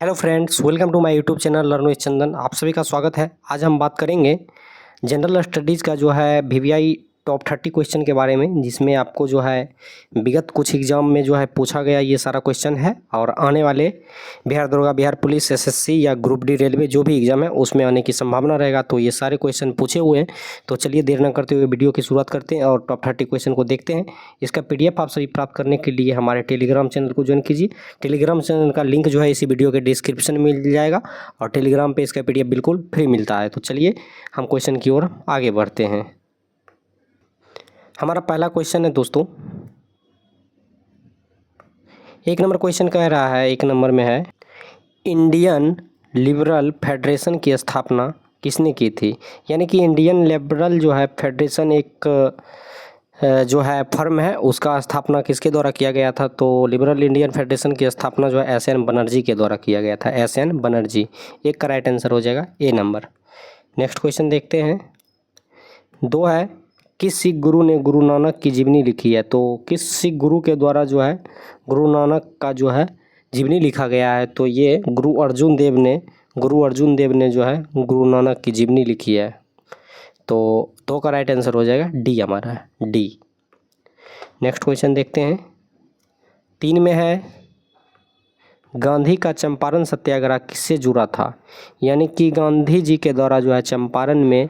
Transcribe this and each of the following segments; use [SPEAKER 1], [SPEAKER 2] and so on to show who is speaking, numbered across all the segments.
[SPEAKER 1] Hello friends, welcome to my YouTube channel learn with Chandan. आप सभी का स्वागत है। आज हम बात करेंगे जनरल स्टडीज़ का जो है वीवीआई टॉप 30 क्वेश्चन के बारे में, जिसमें आपको जो है विगत कुछ एग्ज़ाम में जो है पूछा गया ये सारा क्वेश्चन है और आने वाले बिहार दरोगा, बिहार पुलिस, एसएससी या ग्रुप डी रेलवे जो भी एग्ज़ाम है उसमें आने की संभावना रहेगा। तो ये सारे क्वेश्चन पूछे हुए हैं। तो चलिए देर न करते हुए वीडियो की शुरुआत करते हैं और टॉप 30 क्वेश्चन को देखते हैं। इसका PDF आप सभी प्राप्त करने के लिए हमारे टेलीग्राम चैनल को ज्वाइन कीजिए। टेलीग्राम चैनल का लिंक जो है इसी वीडियो के डिस्क्रिप्शन में मिल जाएगा और टेलीग्राम पे इसका PDF बिल्कुल फ्री मिलता है। तो चलिए हम क्वेश्चन की ओर आगे बढ़ते हैं। हमारा पहला क्वेश्चन है दोस्तों, 1 नंबर क्वेश्चन कह रहा है, 1 नंबर में है, इंडियन लिबरल फेडरेशन की स्थापना किसने की थी। यानी कि इंडियन लिबरल जो है फेडरेशन एक जो है फर्म है, उसका स्थापना किसके द्वारा किया गया था। तो लिबरल इंडियन फेडरेशन की स्थापना जो है SN बनर्जी के द्वारा किया गया था। SN बनर्जी एक का राइट आंसर हो जाएगा A नंबर। नेक्स्ट क्वेश्चन देखते हैं। 2 है, किस सिख गुरु ने गुरु नानक की जीवनी लिखी है। तो किस सिख गुरु के द्वारा जो है गुरु नानक का जो है जीवनी लिखा गया है। तो ये गुरु अर्जुन देव ने जो है गुरु नानक की जीवनी लिखी है। तो 2 का राइट आंसर हो जाएगा D हमारा है, D। नेक्स्ट क्वेश्चन देखते हैं। 3 में है, गांधी का चंपारण सत्याग्रह किससे जुड़ा था। यानी कि गांधी जी के द्वारा जो है चंपारण में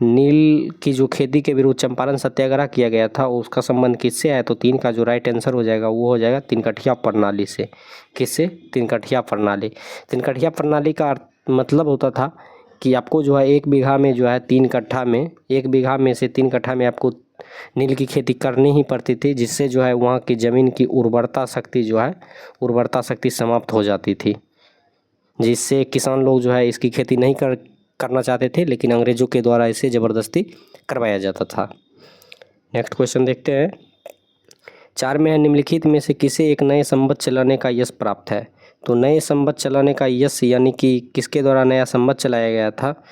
[SPEAKER 1] नील की जो खेती के विरुद्ध चंपारण सत्याग्रह किया गया था, उसका संबंध किससे है। तो 3 का जो राइट आंसर हो जाएगा वो हो जाएगा तिनकठिया प्रणाली से। किससे? तिनकठिया प्रणाली। तिनकठिया प्रणाली का मतलब होता था कि आपको जो है 1 बीघा में जो है 3 कट्ठा में, 1 बीघा में से 3 कट्ठा में आपको नील की खेती करनी ही पड़ती थी, जिससे जो है वहाँ की ज़मीन की उर्वरता शक्ति समाप्त हो जाती थी, जिससे किसान लोग जो है इसकी खेती नहीं करना चाहते थे, लेकिन अंग्रेज़ों के द्वारा इसे ज़बरदस्ती करवाया जाता था। नेक्स्ट क्वेश्चन देखते हैं। 4 में है, निम्नलिखित में से किसे एक नए संवत चलाने का यश प्राप्त है। तो नए संवत चलाने का यश यानी कि किसके द्वारा नया संवत चलाया गया था।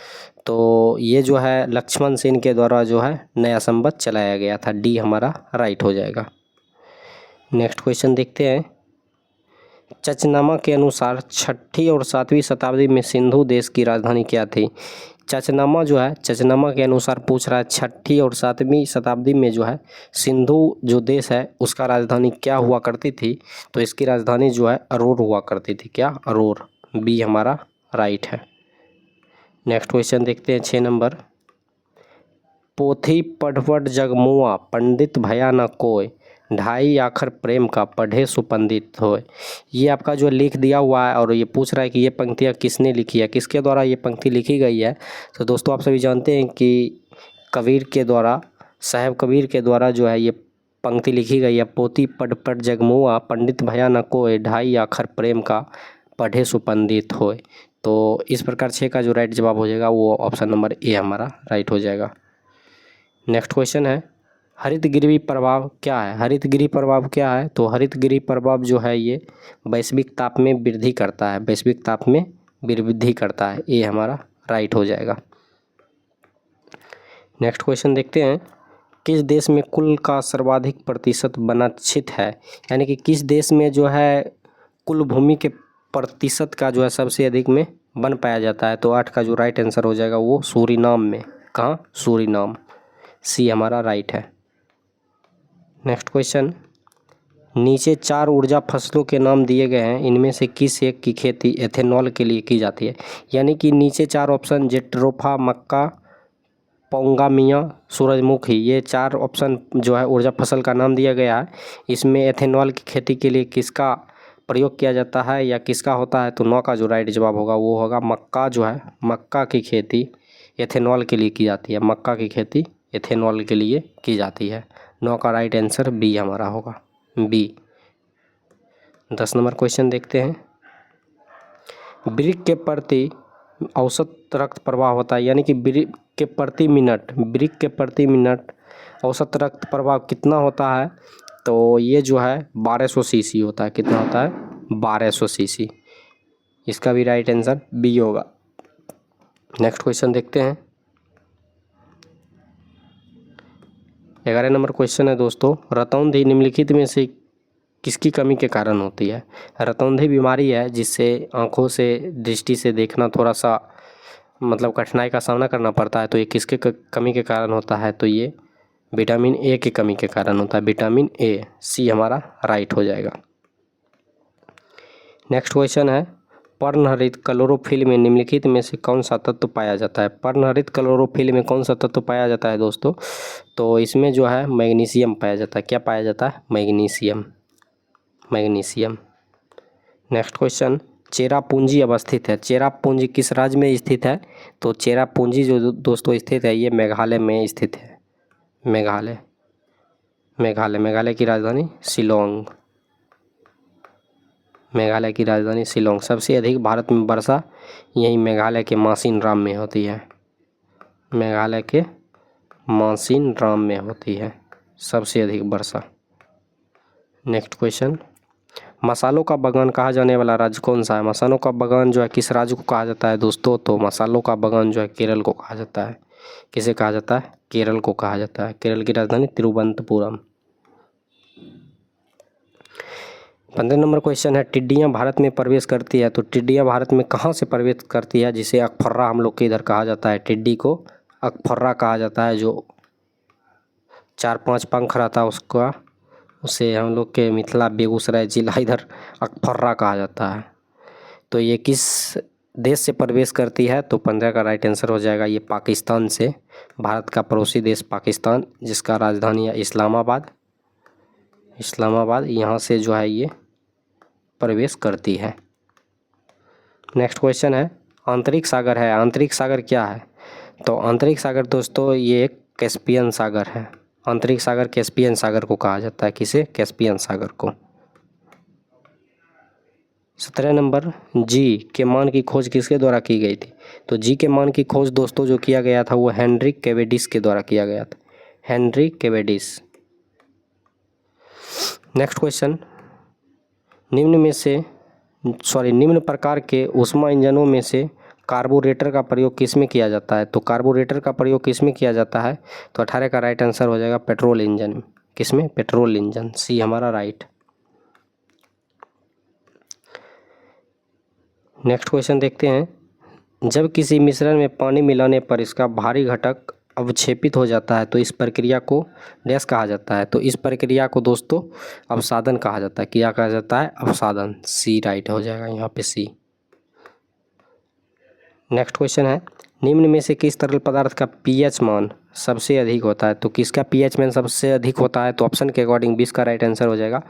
[SPEAKER 1] तो ये जो है लक्ष्मण सेन के द्वारा जो है नया संवत चलाया गया था। D हमारा राइट हो जाएगा। नेक्स्ट क्वेश्चन देखते हैं। चचनामा के अनुसार 6ठी और 7वीं शताब्दी में सिंधु देश की राजधानी क्या थी। चचनामा के अनुसार पूछ रहा है 6ठी और 7वीं शताब्दी में जो है सिंधु जो देश है उसका राजधानी क्या हुआ करती थी। तो इसकी राजधानी जो है अरोर हुआ करती थी। क्या? अरोर। B हमारा राइट है। नेक्स्ट क्वेश्चन देखते हैं 6 नंबर। पोथी पढ़वट जगमुआ पंडित भया न कोय, ढाई आखर प्रेम का पढ़े सुपंडित होय। ये आपका जो लिख दिया हुआ है और ये पूछ रहा है कि ये पंक्तियाँ किसने लिखी है, किसके द्वारा ये पंक्ति लिखी गई है। तो दोस्तों आप सभी जानते हैं कि साहेब कबीर के द्वारा जो है ये पंक्ति लिखी गई है। पोथी पढ़वट जगमुआ पंडित भया न कोय, ढाई आखर प्रेम का पढ़े सुपंडित होय। तो इस प्रकार 6 का जो राइट जवाब हो जाएगा वो ऑप्शन नंबर A हमारा राइट हो जाएगा। नेक्स्ट क्वेश्चन है, हरितगृह प्रभाव क्या है। हरितगृह प्रभाव क्या है। तो हरितगृह प्रभाव जो है ये वैश्विक ताप में वृद्धि करता है। ये हमारा राइट हो जाएगा। नेक्स्ट क्वेश्चन देखते हैं। किस देश में कुल का सर्वाधिक प्रतिशत वनाच्छित है। यानी कि किस देश में जो है कुल भूमि के प्रतिशत का जो है सबसे अधिक में वन पाया जाता है। तो 8 का जो राइट आंसर हो जाएगा वो सूरीनाम में। कहाँ? सूरीनाम। C हमारा राइट है। नेक्स्ट क्वेश्चन, नीचे 4 ऊर्जा फसलों के नाम दिए गए हैं, इनमें से किस एक की खेती एथेनॉल के लिए की जाती है। यानी कि नीचे 4 ऑप्शन जेट्रोफा, मक्का, पोंगामिया, सूरजमुखी, ये 4 ऑप्शन जो है ऊर्जा फसल का नाम दिया गया है। इसमें एथेनॉल की खेती के लिए किसका प्रयोग किया जाता है या किसका होता है। तो 9 का जो राइट जवाब होगा वो होगा मक्का। जो है मक्का की खेती एथेनॉल के लिए की जाती है। मक्का की खेती एथेनॉल के लिए की जाती है। 9 का राइट आंसर B हमारा होगा, B। 10 नंबर क्वेश्चन देखते हैं। वृक्क के प्रति औसत रक्त प्रवाह होता है। यानी कि वृक्क के प्रति मिनट औसत रक्त प्रवाह कितना होता है। तो ये जो है 1200 सीसी होता है। कितना होता है? 1200 सीसी। इसका भी राइट आंसर B होगा। नेक्स्ट क्वेश्चन देखते हैं। 11 नंबर क्वेश्चन है दोस्तों, रतौंधी निम्नलिखित में से किसकी कमी के कारण होती है? रतौंधी बीमारी है जिससे आँखों से दृष्टि से देखना थोड़ा सा मतलब कठिनाई का सामना करना पड़ता है। तो ये किसके कमी के कारण होता है? तो ये विटामिन ए की कमी के कारण होता है, विटामिन ए। सी हमारा राइट हो जाएगा। नेक्स्ट क्वेश्चन है, पर्णहरित क्लोरोफिल में निम्नलिखित में से कौन सा तत्व पाया जाता है? पर्णहरित क्लोरोफिल में कौन सा तत्व पाया जाता है दोस्तों? तो इसमें जो है मैग्नीशियम पाया जाता है। क्या पाया जाता है? Magnesium, magnesium. Next question, Cherrapunji अवस्थित है। चेरापूंजी किस राज्य में स्थित है? तो चेरापूंजी जो दोस्तों स्थित है ये मेघालय में स्थित है। मेघालय, मेघालय, मेघालय की राजधानी शिलोंग, मेघालय की राजधानी शिलोंग। सबसे अधिक भारत में वर्षा यही मेघालय के मासिनराम में होती है, मेघालय के मासिनराम में होती है सबसे अधिक वर्षा। नेक्स्ट क्वेश्चन, मसालों का बागान कहा जाने वाला राज्य कौन सा है? मसालों का बागान जो है किस राज्य को कहा जाता है दोस्तों? तो मसालों का बागान जो है केरल को कहा जाता है। किसे कहा जाता है? केरल को कहा जाता है। केरल की राजधानी तिरुवनंतपुरम। 15 नंबर क्वेश्चन है, टिड्डियाँ भारत में प्रवेश करती है। तो टिड्डियाँ भारत में कहाँ से प्रवेश करती है? जिसे अकफर्रा हम लोग के इधर कहा जाता है। टिड्डी को अकफर्रा कहा जाता है, जो 4-5 पंख रहता है उसका, उसे हम लोग के मिथिला बेगूसराय जिला इधर अकफर्रा कहा जाता है। तो ये किस देश से प्रवेश करती है? तो 15 का राइट आंसर हो जाएगा ये पाकिस्तान से। भारत का पड़ोसी देश पाकिस्तान, जिसका राजधानी है इस्लामाबाद, इस्लामाबाद, यहाँ से जो है ये प्रवेश करती है। नेक्स्ट क्वेश्चन है, आंतरिक सागर है। आंतरिक सागर क्या है? तो आंतरिक सागर दोस्तों ये एक कैस्पियन सागर है। आंतरिक सागर कैस्पियन सागर को कहा जाता है। किसे? कैस्पियन सागर को। 17 नंबर, जी के मान की खोज किसके द्वारा की गई थी? तो जी के मान की खोज दोस्तों जो किया गया था वो हेनरी कैवेंडिश के द्वारा किया गया था, हेनरी कैवेंडिश। नेक्स्ट क्वेश्चन, निम्न प्रकार के ऊष्मा इंजनों में से कार्बोरेटर का प्रयोग किसमें किया जाता है? तो कार्बोरेटर का प्रयोग किसमें किया जाता है? तो 18 का राइट आंसर हो जाएगा पेट्रोल इंजन। किसमें? Petrol engine. सी हमारा राइट। नेक्स्ट क्वेश्चन देखते हैं, जब किसी मिश्रण में पानी मिलाने पर इसका भारी घटक अवक्षेपित हो जाता है तो इस प्रक्रिया को डैश कहा जाता है? तो इस प्रक्रिया को दोस्तों अवसादन कहा जाता है। क्या कहा जाता है? अवसादन। सी राइट हो जाएगा यहाँ पे, सी। नेक्स्ट क्वेश्चन है, निम्न में से किस तरल पदार्थ का पीएच मान सबसे अधिक होता है? तो किसका पीएच मान सबसे अधिक होता है? तो ऑप्शन के अकॉर्डिंग 20 का राइट आंसर हो जाएगा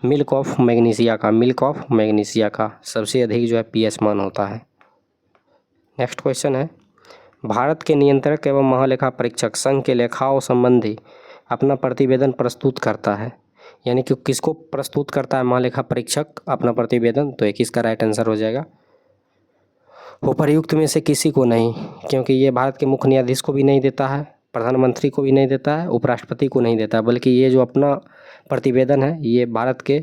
[SPEAKER 1] मिल्क ऑफ मैग्नीशिया का। मिल्क ऑफ मैग्नीशिया का सबसे अधिक जो है पीएच मान होता है। नेक्स्ट क्वेश्चन है, भारत के नियंत्रक एवं महालेखा परीक्षक संघ के लेखाओं संबंधी अपना प्रतिवेदन प्रस्तुत करता है। यानी कि किसको प्रस्तुत करता है महालेखा परीक्षक अपना प्रतिवेदन? तो 21 का राइट आंसर हो जाएगा उपर्युक्त में से किसी को नहीं, क्योंकि ये भारत के मुख्य न्यायाधीश को भी नहीं देता है, प्रधानमंत्री को भी नहीं देता है, उपराष्ट्रपति को नहीं देता है, बल्कि ये जो अपना प्रतिवेदन है ये भारत के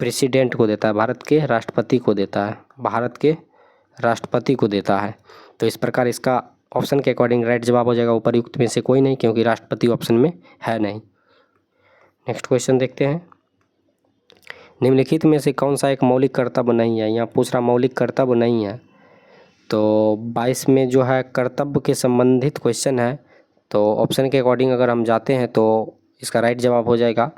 [SPEAKER 1] प्रेसिडेंट को देता है, भारत के राष्ट्रपति को देता है, भारत के राष्ट्रपति को देता है। तो इस प्रकार इसका ऑप्शन के अकॉर्डिंग राइट जवाब हो जाएगा उपर्युक्त में से कोई नहीं, क्योंकि राष्ट्रपति ऑप्शन में है नहीं। नेक्स्ट क्वेश्चन देखते हैं, निम्नलिखित में से कौन सा एक मौलिक कर्तव्य नहीं है? यहाँ पूछ रहा मौलिक कर्तव्य नहीं है। तो 22 में जो है कर्तव्य के संबंधित क्वेश्चन है। तो ऑप्शन के अकॉर्डिंग अगर हम जाते हैं तो इसका राइट जवाब हो जाएगा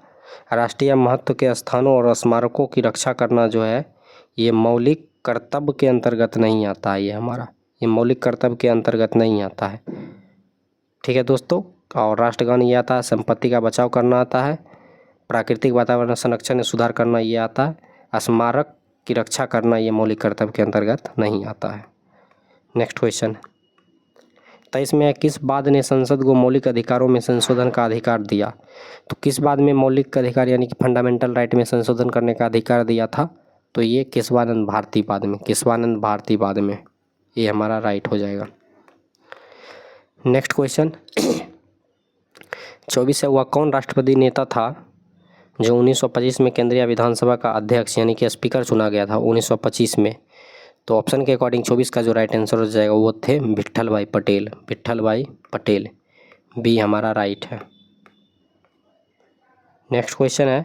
[SPEAKER 1] राष्ट्रीय महत्व के स्थानों और स्मारकों की रक्षा करना जो है ये मौलिक कर्तव्य के अंतर्गत नहीं आता है। ये मौलिक कर्तव्य के अंतर्गत नहीं आता है। ठीक है दोस्तों, और राष्ट्रगान ये आता है, संपत्ति का बचाव करना आता है, प्राकृतिक वातावरण संरक्षण में सुधार करना ये आता है, स्मारक की रक्षा करना ये मौलिक कर्तव्य के अंतर्गत नहीं आता है। नेक्स्ट क्वेश्चन 23 में किस वाद ने संसद को मौलिक अधिकारों में संशोधन का अधिकार दिया? तो किस वाद में मौलिक अधिकार यानी कि फंडामेंटल राइट में संशोधन करने का अधिकार दिया था? तो ये केशवानंद भारती वाद में, केशवानंद भारती वाद में, ये हमारा राइट हो जाएगा। नेक्स्ट क्वेश्चन 24 है, वह कौन राष्ट्रपति नेता था जो 1925 में केंद्रीय विधानसभा का अध्यक्ष यानी कि स्पीकर चुना गया था 1925 में? तो ऑप्शन के अकॉर्डिंग 24 का जो राइट आंसर हो जाएगा वो थे विट्ठल भाई पटेल, विट्ठल भाई पटेल। बी हमारा राइट है। नेक्स्ट क्वेश्चन है,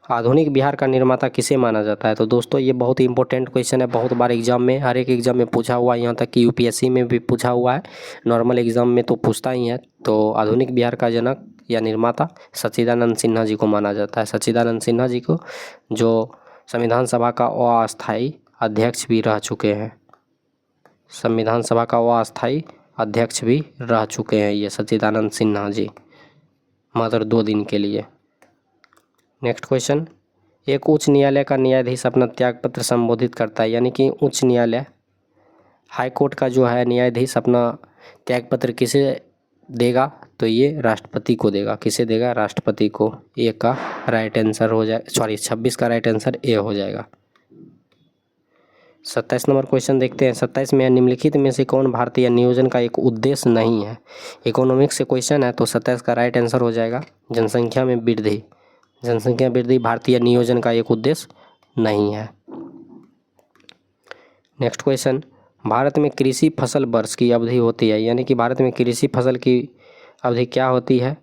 [SPEAKER 1] आधुनिक बिहार का निर्माता किसे माना जाता है? तो दोस्तों ये बहुत ही इंपॉर्टेंट क्वेश्चन है, बहुत बार एग्जाम में, हर एक एग्जाम में पूछा हुआ है, यहाँ तक कि यूपीएससी में भी पूछा हुआ है, नॉर्मल एग्जाम में तो पूछता ही है। तो आधुनिक बिहार का जनक या निर्माता सच्चिदानंद सिन्हा जी को माना जाता है। सच्चिदानंद सिन्हा जी को, जो संविधान सभा का अस्थायी अध्यक्ष भी रह चुके हैं। संविधान सभा का अस्थायी अध्यक्ष भी रह चुके हैं ये सच्चिदानंद सिन्हा जी, मात्र 2 दिन के लिए। नेक्स्ट क्वेश्चन, एक उच्च न्यायालय का न्यायाधीश अपना त्यागपत्र संबोधित करता है, यानी कि उच्च न्यायालय हाई कोर्ट का जो है न्यायाधीश अपना त्यागपत्र किसे देगा? तो ये राष्ट्रपति को देगा। किसे देगा? राष्ट्रपति को। ए का राइट आंसर हो जाए, 26 का राइट आंसर ए हो जाएगा। 27 नंबर क्वेश्चन देखते हैं। 27 में निम्नलिखित में से कौन भारतीय नियोजन का एक उद्देश्य नहीं है? इकोनॉमिक्स से क्वेश्चन है, तो 27 का राइट आंसर हो जाएगा जनसंख्या में वृद्धि। जनसंख्या वृद्धि भारतीय नियोजन का एक उद्देश्य नहीं है। नेक्स्ट क्वेश्चन, भारत में कृषि फसल वर्ष की अवधि होती है, यानी कि भारत में कृषि फसल की अवधि क्या होती है?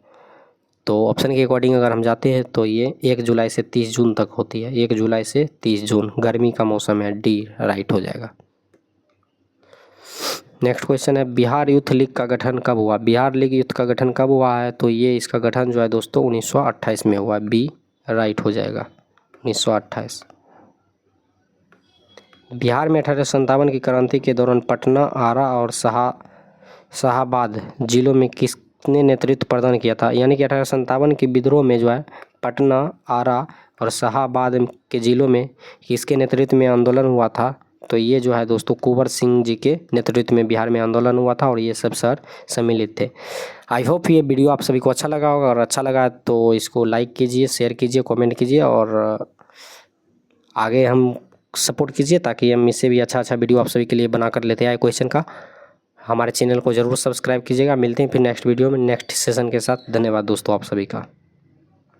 [SPEAKER 1] तो ऑप्शन के अकॉर्डिंग अगर हम जाते हैं तो ये 1 जुलाई से 30 जून तक होती है। 1 जुलाई से 30 जून, गर्मी का मौसम है, डी राइट हो जाएगा। नेक्स्ट क्वेश्चन है, बिहार यूथ लीग का गठन कब हुआ? बिहार लीग यूथ का गठन कब हुआ है? तो ये इसका गठन जो है दोस्तों 1928 में हुआ, बी राइट हो जाएगा, 1928। बिहार में 1857 की क्रांति के दौरान पटना, आरा और शाहाबाद जिलों में किसने नेतृत्व प्रदान किया था? यानी कि 1857 के विद्रोह में जो है पटना, आरा और शाहाबाद के जिलों में किसके नेतृत्व में आंदोलन हुआ था? तो ये जो है दोस्तों कुंवर सिंह जी के नेतृत्व में बिहार में आंदोलन हुआ था और ये सब शहर सम्मिलित थे। आई होप ये वीडियो आप सभी को अच्छा लगा होगा, और अच्छा लगा तो इसको लाइक कीजिए, शेयर कीजिए, कमेंट कीजिए और आगे हम सपोर्ट कीजिए, ताकि हम इससे भी अच्छा वीडियो आप सभी के लिए बनाकर लेते आए क्वेश्चन का। हमारे चैनल को ज़रूर सब्सक्राइब कीजिएगा। मिलते हैं फिर नेक्स्ट वीडियो में नेक्स्ट सेशन के साथ। धन्यवाद दोस्तों आप सभी का।